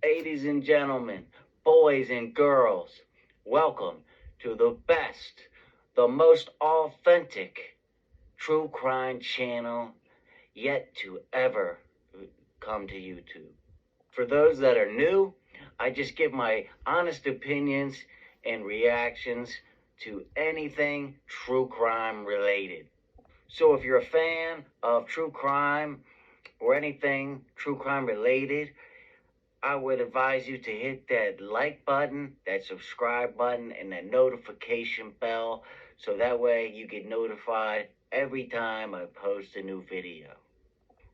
Ladies and gentlemen, boys and girls, welcome to the best, the most authentic true crime channel yet to ever come to YouTube. For those that are new, I just give my honest opinions and reactions to anything true crime related. So if you're a fan of true crime or anything true crime related, I would advise you to hit that like button, that subscribe button, and that notification bell so that way you get notified every time I post a new video.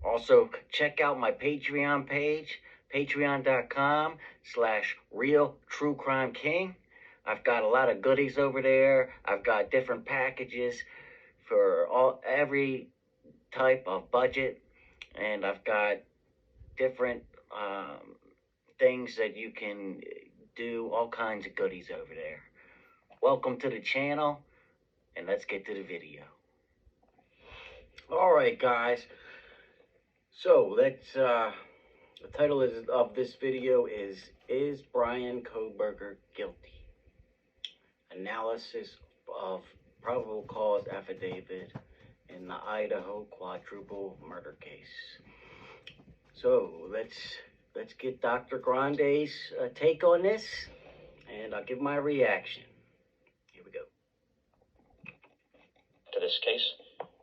Also, check out my Patreon page, patreon.com/realtruecrimeking. I've got a lot of goodies over there. I've got different packages for every type of budget, and I've got different things that you can do, all kinds of goodies over there. Welcome to the channel, and let's get to the video. All right, guys. So let's. The title of this video is Brian Kohberger guilty? Analysis of probable cause affidavit in the Idaho quadruple murder case. So let's get Dr. Grande's take on this, and I'll give my reaction. Here we go. To this case,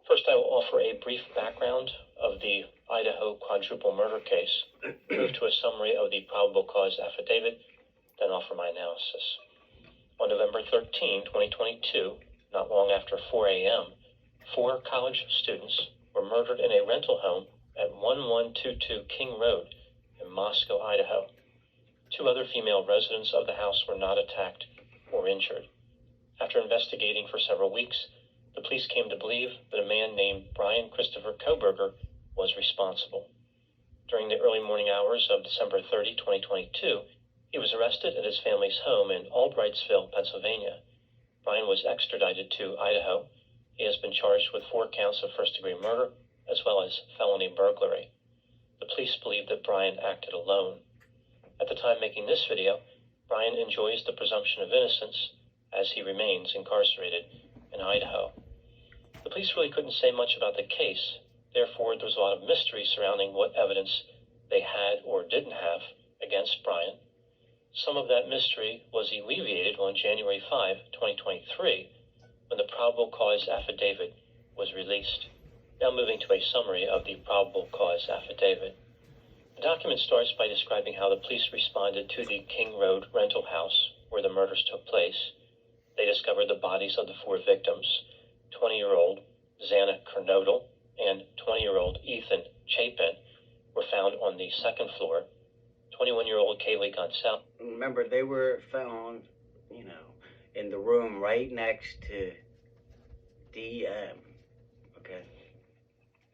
first I will offer a brief background of the Idaho quadruple murder case, move to a summary of the probable cause affidavit, then offer my analysis. On November 13, 2022, not long after 4 a.m., 4 college students were murdered in a rental home at 1122 King Road in Moscow, Idaho. 2 other female residents of the house were not attacked or injured. After investigating for several weeks, the police came to believe that a man named Brian Christopher Kohberger was responsible. During the early morning hours of December 30, 2022, he was arrested at his family's home in Albrightsville, Pennsylvania. Brian was extradited to Idaho. He has been charged with 4 counts of first-degree murder, as well as felony burglary. The police believe that Brian acted alone. At the time making this video, Brian enjoys the presumption of innocence as he remains incarcerated in Idaho. The police really couldn't say much about the case. Therefore, there was a lot of mystery surrounding what evidence they had or didn't have against Brian. Some of that mystery was alleviated on January 5, 2023, when the probable cause affidavit was released. Now moving to a summary of the probable cause affidavit. The document starts by describing how the police responded to the King Road rental house where the murders took place. They discovered the bodies of the 4 victims. 20-year-old Xana Kernodle and 20-year-old Ethan Chapin were found on the 2nd floor. 21-year-old Kaylee Gonzalez. Remember, they were found, in the room right next to DM, okay,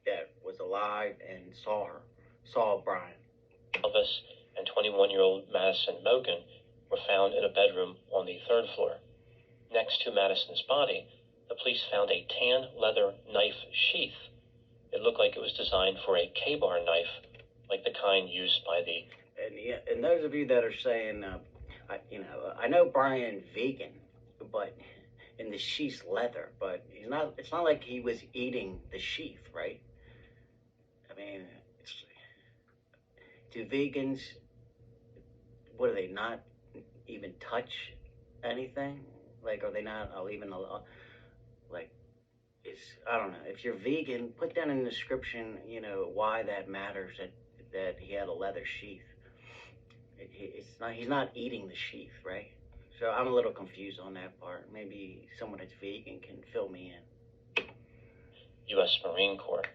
that was alive and saw Brian. Elvis and 21-year-old Madison Mogan were found in a bedroom on the 3rd floor. Next to Madison's body, the police found a tan leather knife sheath. It looked like it was designed for a K-bar knife, like the kind used by the... And those of you that are saying, I know Brian vegan, but in the sheath's leather, but it's not like he was eating the sheath, right? I mean, do vegans, what do they not even touch anything? Like, are they not even, like, I don't know. If you're vegan, put down in the description, why that matters, that he had a leather sheath. He's not eating the sheath, right? So I'm a little confused on that part. Maybe someone that's vegan can fill me in. U.S. Marine Corps.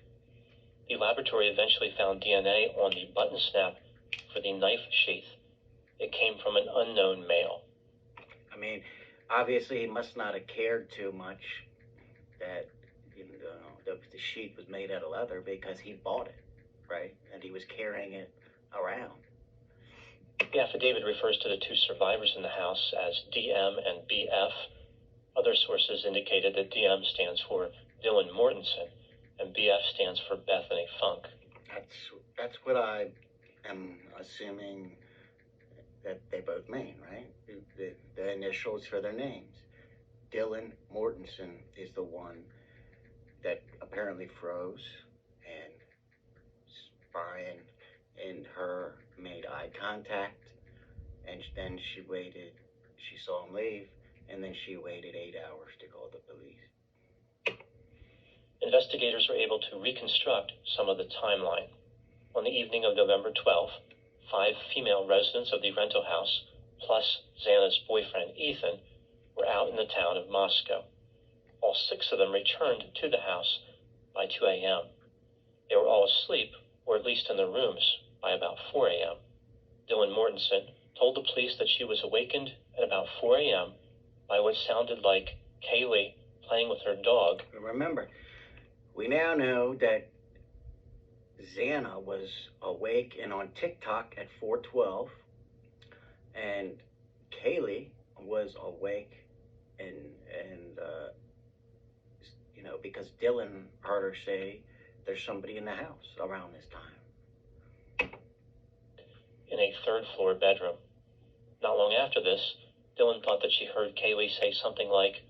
The laboratory eventually found DNA on the button snap for the knife sheath. It came from an unknown male. I mean, obviously he must not have cared too much that the sheath was made out of leather, because he bought it, right? And he was carrying it around. The affidavit refers to the 2 survivors in the house as DM and BF. Other sources indicated that DM stands for Dylan Mortensen and BF stands for Bethany Funk. That's what I am assuming that they both mean, right? The initials for their names. Dylan Mortensen is the one that apparently froze, and Brian and her made eye contact, and then she waited. She saw him leave, and then she waited 8 hours to call the police. Investigators were able to reconstruct some of the timeline. On the evening of November 12th, 5 female residents of the rental house, plus Xana's boyfriend Ethan, were out in the town of Moscow. All 6 of them returned to the house by 2 a.m. They were all asleep, or at least in their rooms, by about 4 a.m. Dylan Mortensen told the police that she was awakened at about 4 a.m. by what sounded like Kaylee playing with her dog. Remember, we now know that Xana was awake and on TikTok at 4:12, and Kaylee was awake and because Dylan heard her say there's somebody in the house around this time. In a third-floor bedroom. Not long after this, Dylan thought that she heard Kaylee say something like,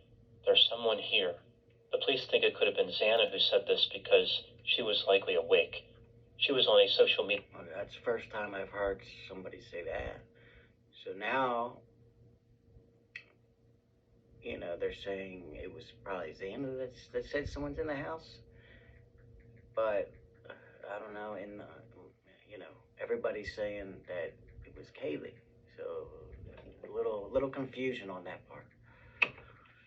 "There's someone here." The police think it could have been Xana who said this because she was likely awake. She was on a social media... Well, that's the first time I've heard somebody say that. So now, they're saying it was probably Xana that said someone's in the house. But, I don't know, and, everybody's saying that it was Kaylee. So, a little confusion on that part.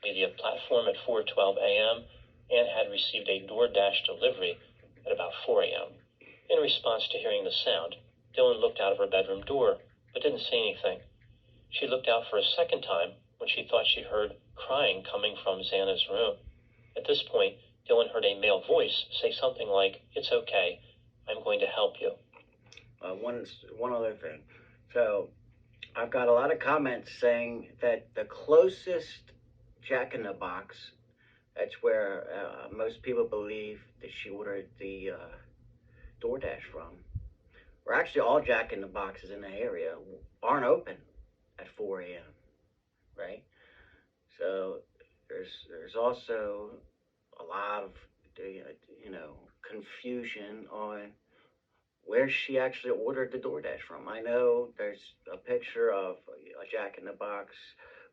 Media platform at 4:12 a.m. and had received a DoorDash delivery at about 4 a.m. In response to hearing the sound, Dylan looked out of her bedroom door, but didn't say anything. She looked out for a second time when she thought she heard crying coming from Xana's room. At this point, Dylan heard a male voice say something like, "It's okay, I'm going to help you." One other thing. So, I've got a lot of comments saying that the closest Jack-in-the-Box, that's where most people believe that she ordered the DoorDash from, or actually all Jack-in-the-Boxes in the area aren't open at 4 a.m., right? So there's also a lot of confusion on where she actually ordered the DoorDash from. I know there's a picture of a Jack-in-the-Box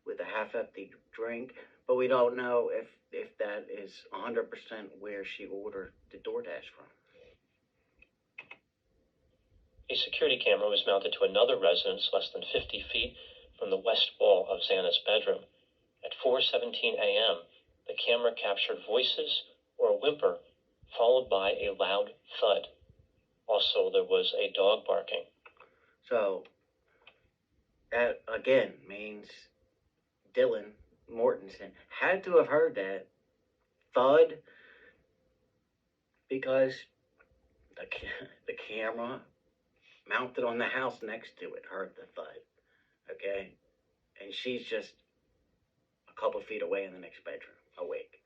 with a half-empty drink, but we don't know if that is 100% where she ordered the DoorDash from. A security camera was mounted to another residence less than 50 feet from the west wall of Xana's bedroom. At 4:17 a.m., the camera captured voices or a whimper, followed by a loud thud. Also, there was a dog barking. So, that again means Dylan Mortensen had to have heard that thud because the camera mounted on the house next to it heard the thud, okay? And she's just a couple feet away in the next bedroom, awake.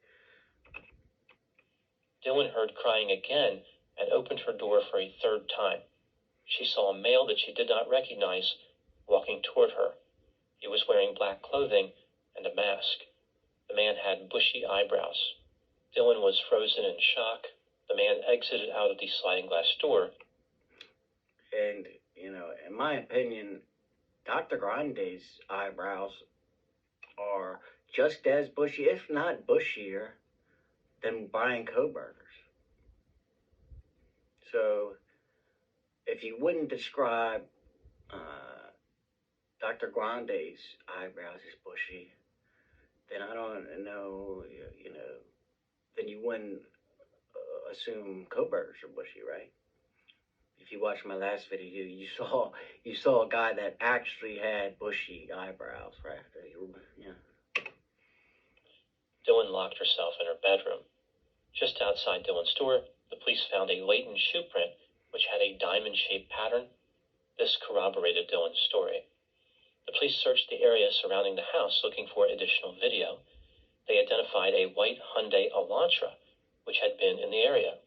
Dylan heard crying again and opened her door for a third time. She saw a male that she did not recognize walking toward her. He was wearing black clothing and a mask. The man had bushy eyebrows. Dylan was frozen in shock. The man exited out of the sliding glass door. And, in my opinion, Dr. Grande's eyebrows are just as bushy, if not bushier, than Brian Kohberger's. So, if you wouldn't describe Dr. Grande's eyebrows as bushy, then I don't know, then you wouldn't assume Kohberger's are bushy, right? If you watched my last video, you saw a guy that actually had bushy eyebrows, right? Yeah. Dylan locked herself in her bedroom. Just outside Dylan's door, the police found a latent shoe print which had a diamond-shaped pattern. This corroborated Dylan's story. The police searched the area surrounding the house looking for additional video. They identified a white Hyundai Elantra, which had been in the area.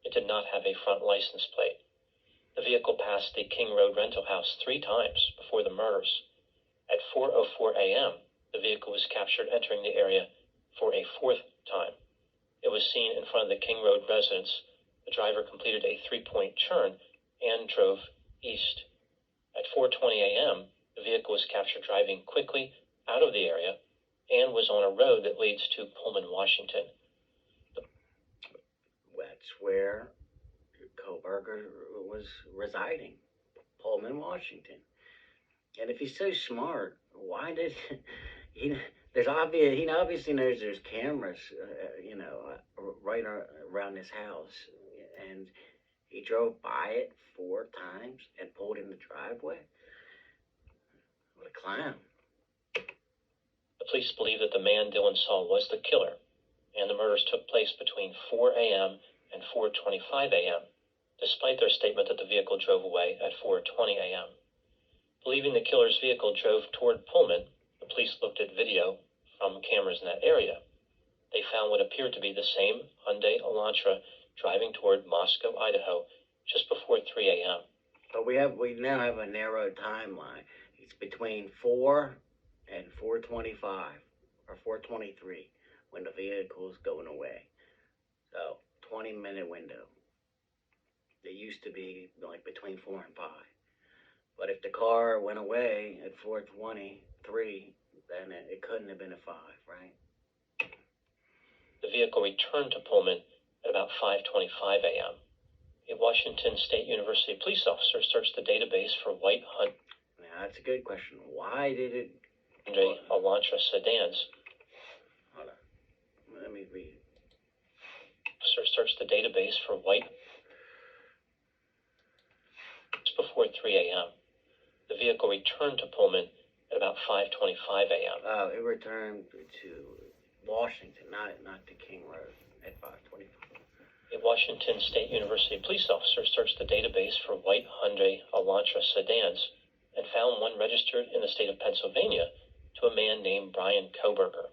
It did not have a front license plate. The vehicle passed the King Road rental house 3 times before the murders. At 4:04 a.m., the vehicle was captured entering the area for a 4th time. It was seen in front of the King Road residence. The driver completed a 3-point turn and drove east. At 4:20 a.m., the vehicle was captured driving quickly out of the area and was on a road that leads to Pullman, Washington. That's where Kohberger was residing, Pullman, Washington. And if he's so smart, why did he? He obviously knows there's cameras, right around his house, and he drove by it 4 times and pulled in the driveway. What a clown! The police believe that the man Dylan saw was the killer, and the murders took place between 4 a.m. and 4:25 a.m., despite their statement that the vehicle drove away at 4:20 a.m. Believing the killer's vehicle drove toward Pullman, the police looked at video from cameras in that area. They found what appeared to be the same Hyundai Elantra driving toward Moscow, Idaho, just before 3 a.m. But we now have a narrow timeline. It's between 4 and 4:25 or 4:23 when the vehicle is going away. So 20-minute window. It used to be like between 4 and 5. But if the car went away at 4:23, then it couldn't have been a 5, right? The vehicle returned to Pullman at about 5:25 a.m. A Washington State University police officer searched the database for white Hyundai Now, that's a good question. Why did it... Elantra sedans. Hold on. Let me read. Officer searched the database for white just before 3 a.m. The vehicle returned to Pullman at about 5:25 a.m. Oh, it returned to Washington, not to King Road at 5:25. A Washington State University police officer searched the database for white Hyundai Elantra sedans and found one registered in the state of Pennsylvania to a man named Brian Kohberger.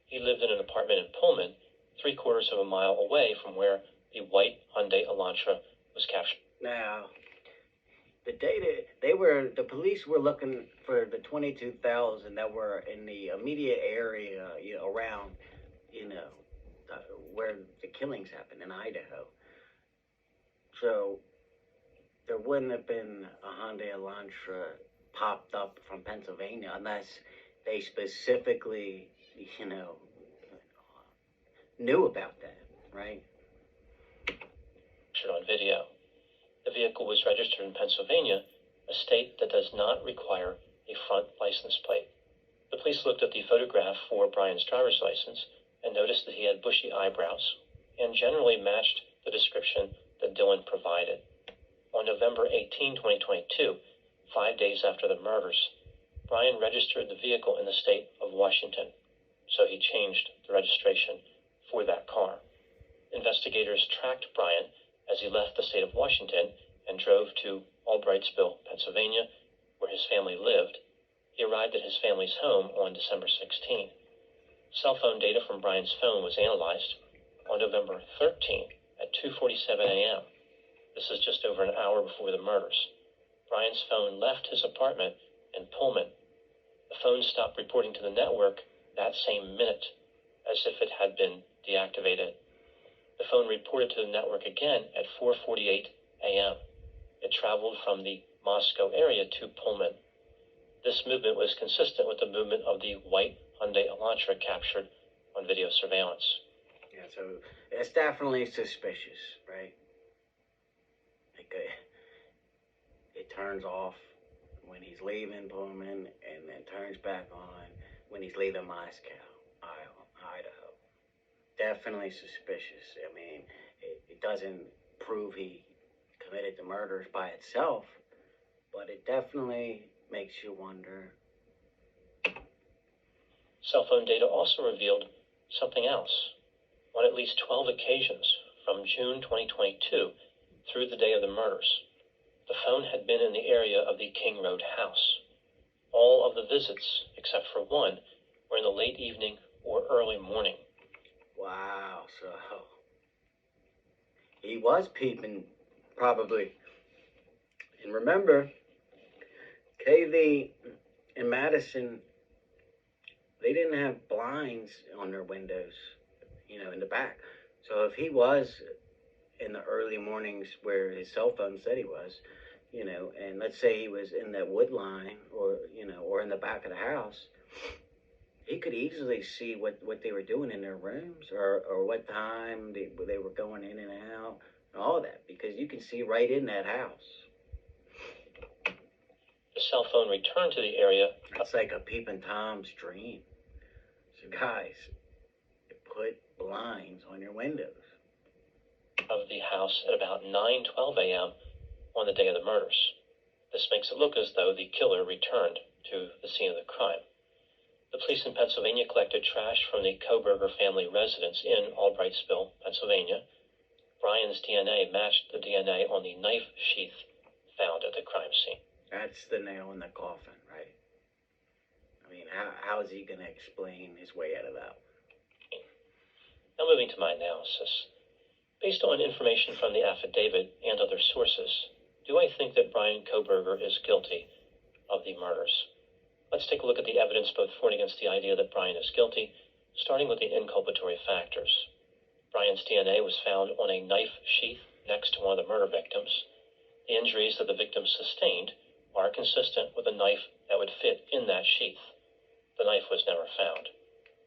He lived in an apartment in Pullman, 3/4 of a mile away from where the white Hyundai Elantra was captured. Now, the police were looking for the 22,000 that were in the immediate area, around, where the killings happened in Idaho. So there wouldn't have been a Hyundai Elantra popped up from Pennsylvania unless they specifically, knew about that, right? On video. The vehicle was registered in Pennsylvania, a state that does not require a front license plate. The police looked at the photograph for Brian's driver's license and noticed that he had bushy eyebrows and generally matched the description that Dylan provided. On November 18, 2022, 5 days after the murders, Brian registered the vehicle in the state of Washington, so he changed the registration for that car. Investigators tracked Brian as he left the state of Washington and drove to Albrightsville, Pennsylvania, where his family lived. He arrived at his family's home on December 16. Cell phone data from Brian's phone was analyzed on November 13 at 2:47 a.m. This is just over an hour before the murders. Brian's phone left his apartment in Pullman. The phone stopped reporting to the network that same minute, as if it had been deactivated. The phone reported to the network again at 4:48 a.m. It traveled from the Moscow area to Pullman. This movement was consistent with the movement of the white Hyundai Elantra captured on video surveillance. Yeah, so it's definitely suspicious, right? It turns off when he's leaving Pullman and then turns back on when he's leaving Moscow, Idaho. Definitely suspicious. I mean, it doesn't prove he committed the murders by itself, but it definitely makes you wonder. Cell phone data also revealed something else. On at least 12 occasions from June 2022 through the day of the murders, the phone had been in the area of the King Road house. All of the visits, except for one, were in the late evening or early morning. Wow, so he was peeping, probably, And remember, KV and Madison, they didn't have blinds on their windows, in the back. So if he was in the early mornings where his cell phone said he was, and let's say he was in that wood line or in the back of the house, he could easily see what they were doing in their rooms or what time they were going in and out and all that, because you can see right in that house. The cell phone returned to the area. It's like a peeping Tom's dream. So guys, put blinds on your windows. Of the house at about 9:12 a.m. on the day of the murders. This makes it look as though the killer returned to the scene of the crime. The police in Pennsylvania collected trash from the Kohberger family residence in Albrightsville, Pennsylvania. Brian's DNA matched the DNA on the knife sheath found at the crime scene. That's the nail in the coffin, right? I mean, how is he going to explain his way out of that? Now moving to my analysis. Based on information from the affidavit and other sources, do I think that Brian Kohberger is guilty of the murders? Let's take a look at the evidence both for and against the idea that Brian is guilty, starting with the inculpatory factors. Brian's DNA was found on a knife sheath next to one of the murder victims. The injuries that the victim sustained are consistent with a knife that would fit in that sheath. The knife was never found.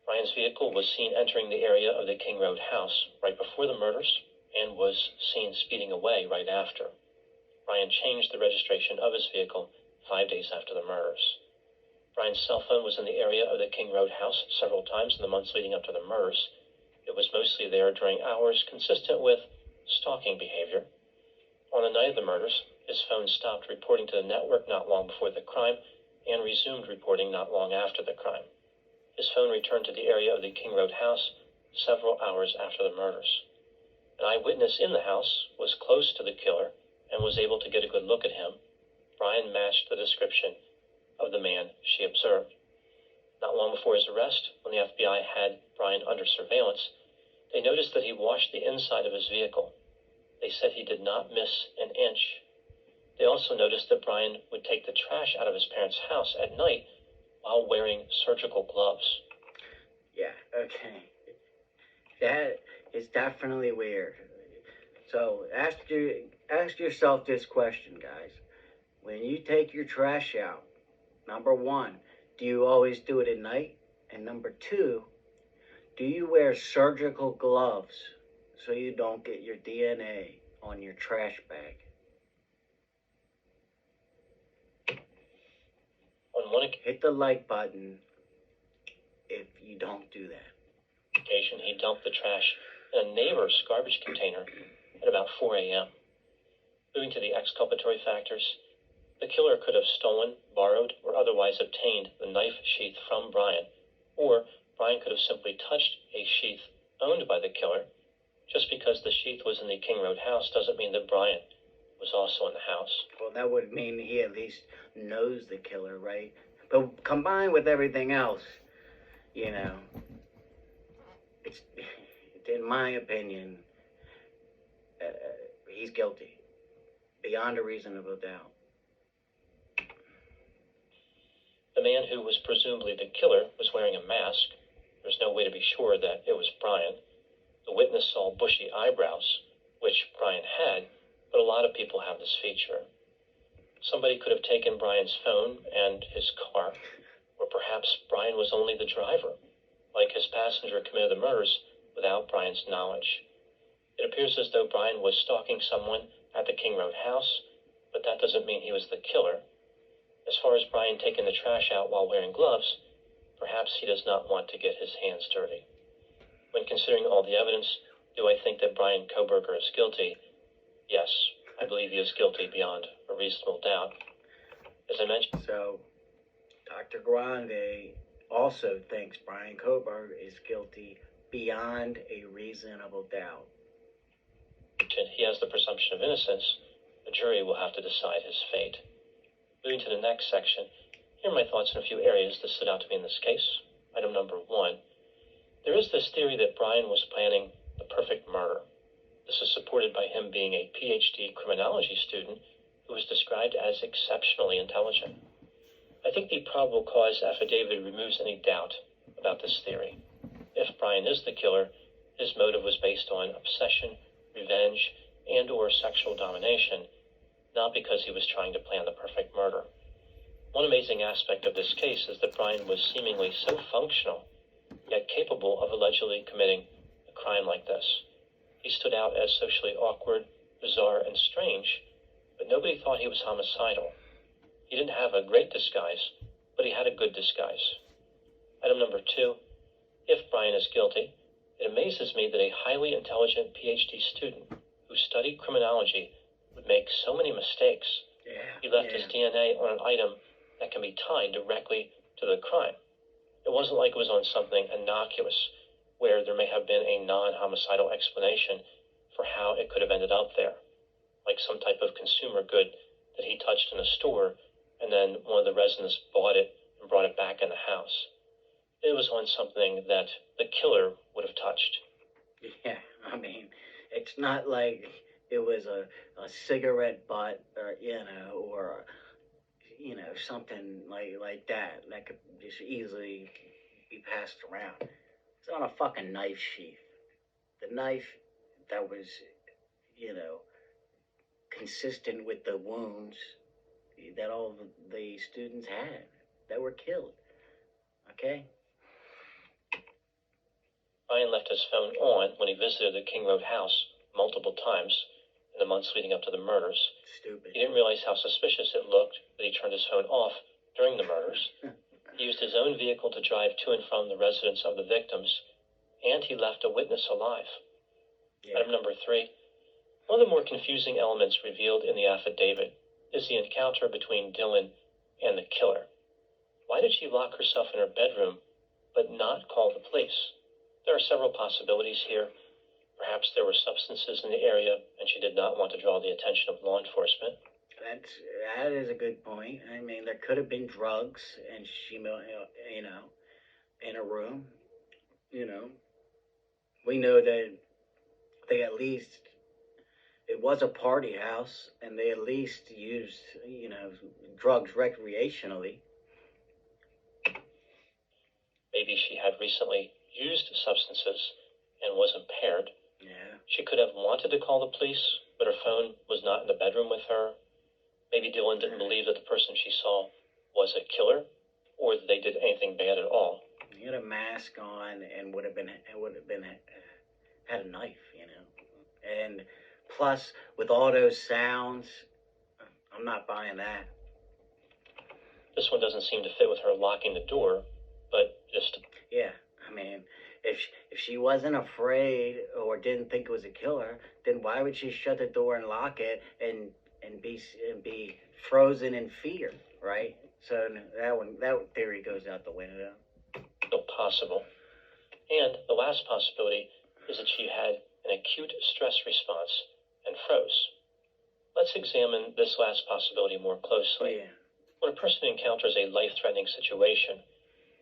Brian's vehicle was seen entering the area of the King Road house right before the murders and was seen speeding away right after. Brian changed the registration of his vehicle 5 days after the murders. Brian's cell phone was in the area of the King Road house several times in the months leading up to the murders. It was mostly there during hours consistent with stalking behavior. On the night of the murders, his phone stopped reporting to the network not long before the crime and resumed reporting not long after the crime. His phone returned to the area of the King Road house several hours after the murders. An eyewitness in the house was close to the killer and was able to get a good look at him. Brian matched the description of the man she observed. Not long before his arrest, when the FBI had Brian under surveillance, they noticed that he washed the inside of his vehicle. They said he did not miss an inch. They also noticed that Brian would take the trash out of his parents' house at night while wearing surgical gloves. Yeah, okay. That is definitely weird. So ask yourself this question, guys. When you take your trash out, number one, do you always do it at night? And number two, do you wear surgical gloves so you don't get your DNA on your trash bag? On one Hit the like button if you don't do that. occasion, he dumped the trash in a neighbor's garbage container at about 4 a.m. Moving to the exculpatory factors, the killer could have stolen, borrowed, or otherwise obtained the knife sheath from Brian, or Brian could have simply touched a sheath owned by the killer. Just because the sheath was in the King Road house doesn't mean that Brian was also in the house. Well, that would mean he at least knows the killer, right? But combined with everything else, it's, in my opinion, he's guilty, beyond a reasonable doubt. The man who was presumably the killer was wearing a mask. There's no way to be sure that it was Brian. The witness saw bushy eyebrows, which Brian had, but a lot of people have this feature. Somebody could have taken Brian's phone and his car, or perhaps Brian was only the driver, like his passenger committed the murders without Brian's knowledge. It appears as though Brian was stalking someone at the King Road house, but that doesn't mean he was the killer. As far as Brian taking the trash out while wearing gloves, perhaps he does not want to get his hands dirty. When considering all the evidence, do I think that Brian Kohberger is guilty? Yes, I believe he is guilty beyond a reasonable doubt. As I mentioned, So, Dr. Grande also thinks Brian Kohberger is guilty beyond a reasonable doubt. he has the presumption of innocence. The jury will have to decide his fate. Moving to the next section, here are my thoughts in a few areas that stood out to me in this case. Item number 1. There is this theory that Brian was planning the perfect murder. This is supported by him being a PhD criminology student who was described as exceptionally intelligent. I think the probable cause affidavit removes any doubt about this theory. If Brian is the killer, his motive was based on obsession, revenge, and/or sexual domination, not because he was trying to plan the perfect murder. One amazing aspect of this case is that Brian was seemingly so functional, yet capable of allegedly committing a crime like this. He stood out as socially awkward, bizarre, and strange, but nobody thought he was homicidal. He didn't have a great disguise, but he had a good disguise. Item number 2, if Brian is guilty, it amazes me that a highly intelligent PhD student who studied criminology would make so many mistakes. He left his DNA on an item that can be tied directly to the crime. It wasn't like it was on something innocuous, where there may have been a non-homicidal explanation for how it could have ended up there, like some type of consumer good that he touched in a store, and then one of the residents bought it and brought it back in the house. It was on something that the killer would have touched. Yeah, I mean, it's not like it was a cigarette butt, or, or, something like that could just easily be passed around. It's on a fucking knife sheath. The knife that was, consistent with the wounds that all the students had that were killed. Okay? Brian left his phone on when he visited the King Road house multiple times in the months leading up to the murders. Stupid. He didn't realize how suspicious it looked that he turned his phone off during the murders. He used his own vehicle to drive to and from the residence of the victims, and he left a witness alive. Yeah. Item number 3, one of the more confusing elements revealed in the affidavit is the encounter between Dylan and the killer. Why did she lock herself in her bedroom but not call the police? There are several possibilities here. Perhaps there were substances in the area and she did not want to draw the attention of law enforcement. That is a good point. I mean, there could have been drugs and she, in a room. We know that they at least, it was a party house and they at least used, drugs recreationally. Maybe she had recently used substances and was impaired. Yeah. She could have wanted to call the police, but her phone was not in the bedroom with her. Maybe Dylan didn't believe that the person she saw was a killer, or that they did anything bad at all. He had a mask on and would have had a knife, And plus, with all those sounds, I'm not buying that. This one doesn't seem to fit with her locking the door, but just... Yeah, I mean, if she wasn't afraid or didn't think it was a killer, then why would she shut the door and lock it and be frozen in fear, right? So that theory goes out the window. Still possible. And the last possibility is that she had an acute stress response and froze. Let's examine this last possibility more closely. Yeah. When a person encounters a life-threatening situation,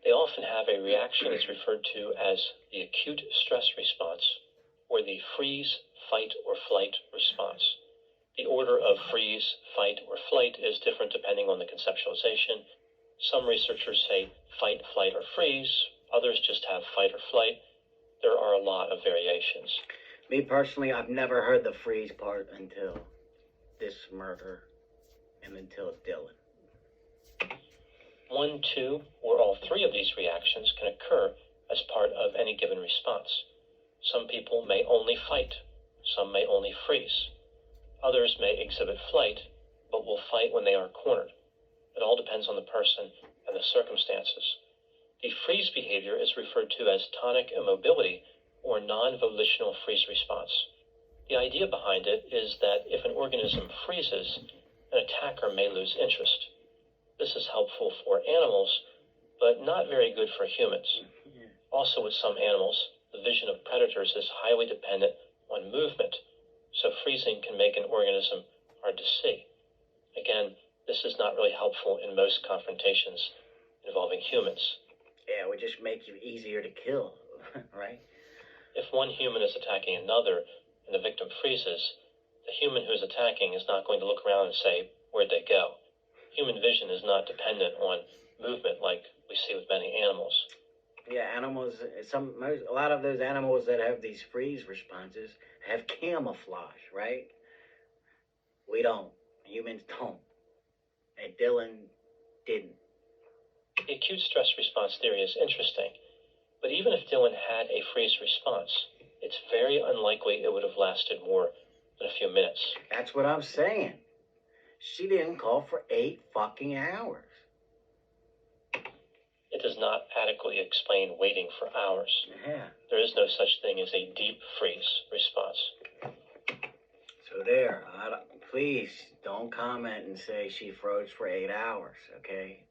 they often have a reaction that's referred to as the acute stress response, or the freeze, fight, or flight response. The order of freeze, fight, or flight is different depending on the conceptualization. Some researchers say fight, flight, or freeze. Others just have fight or flight. There are a lot of variations. Me personally, I've never heard the freeze part until this murder and until Dylan. 1, 2, or all 3 of these reactions can occur as part of any given response. Some people may only fight. Some may only freeze. Others may exhibit flight, but will fight when they are cornered. It all depends on the person and the circumstances. The freeze behavior is referred to as tonic immobility, or non-volitional freeze response. The idea behind it is that if an organism freezes, an attacker may lose interest. This is helpful for animals, but not very good for humans. Also, with some animals, the vision of predators is highly dependent on movement, so freezing can make an organism hard to see. Again, this is not really helpful in most confrontations involving humans. Yeah, it would just make you easier to kill, right? If one human is attacking another and the victim freezes, the human who is attacking is not going to look around and say, where'd they go? Human vision is not dependent on movement like we see with many animals. Yeah, animals, a lot of those animals that have these freeze responses have camouflage, right? We don't. Humans don't. And Dylan didn't. The acute stress response theory is interesting, but even if Dylan had a freeze response, it's very unlikely it would have lasted more than a few minutes. That's what I'm saying. She didn't call for 8 fucking hours. It does not adequately explain waiting for hours. Yeah. There is no such thing as a deep freeze response. So there, please don't comment and say she froze for 8 hours, okay?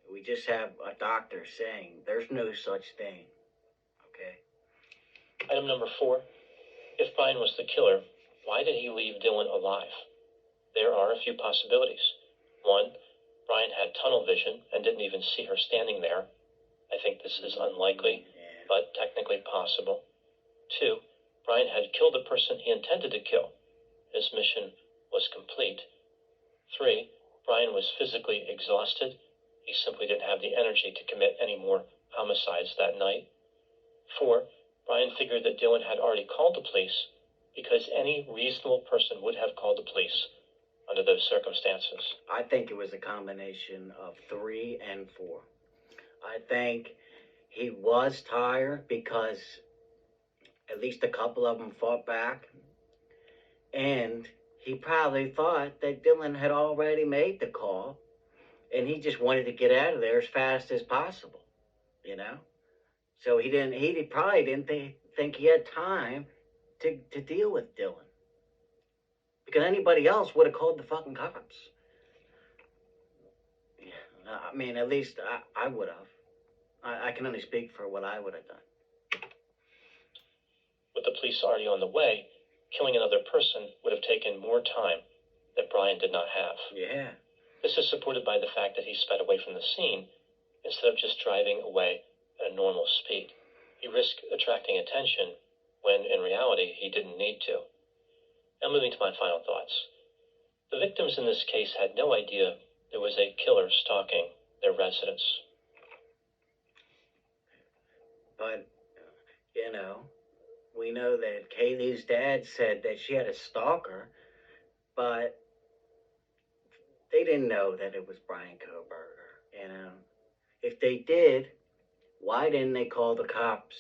We just have a doctor saying there's no such thing, okay? Item number 4. If Brian was the killer, why did he leave Dylan alive? There are a few possibilities. 1, Brian had tunnel vision and didn't even see her standing there. I think this is unlikely, but technically possible. 2, Brian had killed the person he intended to kill. His mission was complete. 3, Brian was physically exhausted. He simply didn't have the energy to commit any more homicides that night. 4, Brian figured that Dylan had already called the police because any reasonable person would have called the police under those circumstances. I think it was a combination of 3 and 4. I think he was tired because at least a couple of them fought back. And he probably thought that Dylan had already made the call and he just wanted to get out of there as fast as possible, you know? So he probably didn't think he had time to deal with Dylan. Because anybody else would have called the fucking cops. Yeah, I mean, at least I would have. I can only speak for what I would have done. With the police already on the way, killing another person would have taken more time that Brian did not have. Yeah. This is supported by the fact that he sped away from the scene instead of just driving away at a normal speed. He risked attracting attention when, in reality, he didn't need to. Now moving to my final thoughts. The victims in this case had no idea there was a killer stalking their residence. But, you know, we know that Kaylee's dad said that she had a stalker, but they didn't know that it was Brian Kohberger, you know. If they did, why didn't they call the cops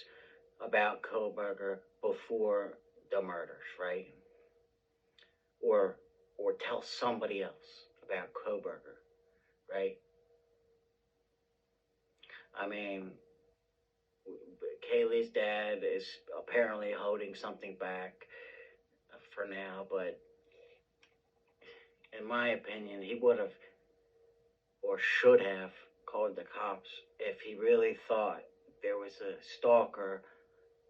about Kohberger before the murders, right? Or tell somebody else about Kohberger, right? I mean, Kaylee's dad is apparently holding something back for now, but in my opinion, he would have or should have called the cops if he really thought there was a stalker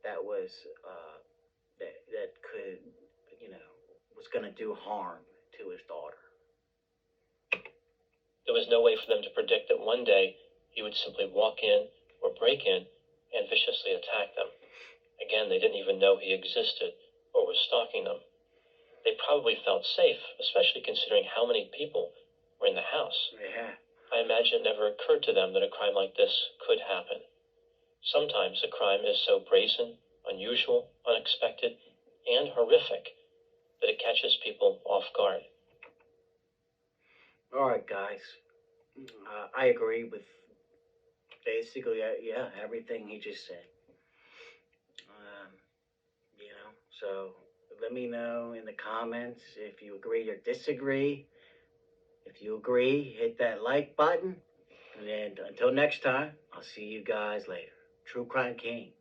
that was that could, you know, was going to do harm to his daughter. There was no way for them to predict that one day he would simply walk in or break in and viciously attack them. Again, they didn't even know he existed or was stalking them. They probably felt safe, especially considering how many people were in the house. Yeah. I imagine it never occurred to them that a crime like this could happen. Sometimes a crime is so brazen, unusual, unexpected, and horrific that it catches people off guard. All right, guys. I agree with basically, everything he just said. You know, so let me know in the comments if you agree or disagree. If you agree, hit that like button. And until next time, I'll see you guys later. True Crime King.